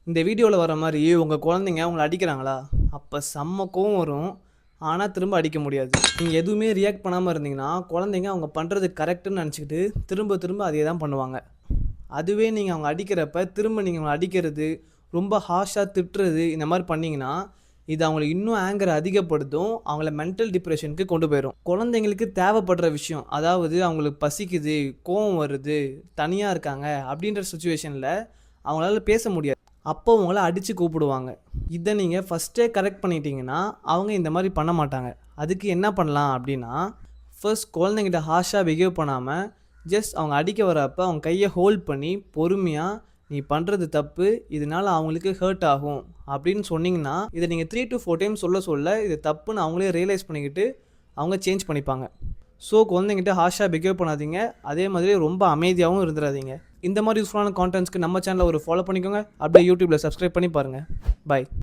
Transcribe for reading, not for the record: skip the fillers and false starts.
இந்த வீடியோவில் வர மாதிரி உங்கள் குழந்தைங்க உங்களை அடிக்கிறாங்களா? அப்போ செம்ம கோவம் வரும். ஆனால் திரும்ப அடிக்க முடியாது. நீங்கள் எதுவுமே ரியாக்ட் பண்ணாமல் இருந்தீங்கன்னா குழந்தைங்க அவங்க பண்ணுறது கரெக்டுன்னு நினச்சிக்கிட்டு திரும்ப திரும்ப அதே தான் பண்ணுவாங்க. அதுவே நீங்கள் அவங்க அடிக்கிறப்ப திரும்ப நீங்கள் அவங்களை அடிக்கிறது, ரொம்ப ஹார்ஷாக திட்டுறது இந்த மாதிரி பண்ணிங்கன்னா இது அவங்களுக்கு இன்னும் ஆங்கரை அதிகப்படுத்தும். அவங்கள மென்டல் டிப்ரெஷனுக்கு கொண்டு போயிடும். குழந்தைங்களுக்கு தேவைப்படுற விஷயம், அதாவது அவங்களுக்கு பசிக்குது, கோவம் வருது, தனியாக இருக்காங்க அப்படின்ற சுச்சுவேஷனில் அவங்களால பேச முடியாது. அப்போ உங்களை அடித்து கூப்பிடுவாங்க. இதை நீங்கள் ஃபஸ்ட்டே கரெக்ட் பண்ணிட்டீங்கன்னா அவங்க இந்த மாதிரி பண்ண மாட்டாங்க. அதுக்கு என்ன பண்ணலாம் அப்படின்னா, ஃபர்ஸ்ட் குழந்தைங்கிட்ட ஹார்ஷாக பிஹேவ் பண்ணாமல் ஜஸ்ட் அவங்க அடிக்க வரப்போ அவங்க கையை ஹோல்ட் பண்ணி பொறுமையாக, நீ பண்ணுறது தப்பு, இதனால் அவங்களுக்கு ஹர்ட் ஆகும் அப்படின்னு சொன்னீங்கன்னா, இதை நீங்கள் 3 to 4 டைம் சொல்ல சொல்ல இது தப்புன்னு அவங்களே ரியலைஸ் பண்ணிக்கிட்டு அவங்க சேஞ்ச் பண்ணிப்பாங்க. ஸோ குழந்தைங்கிட்ட ஹார்ஷாக பிஹேவ் பண்ணாதீங்க. அதே மாதிரி ரொம்ப அமைதியாகவும் இருந்துடாதீங்க. இந்த மாதிரி யூஸ்ஃபுல்லான கான்டென்ட்ஸ்க்கு நம்ம சேனலை ஒரு ஃபாலோ பண்ணிக்கோங்க. அப்படியே யூடியூப்பில் சப்ஸ்கிரைப் பண்ணி பாருங்கள். பை.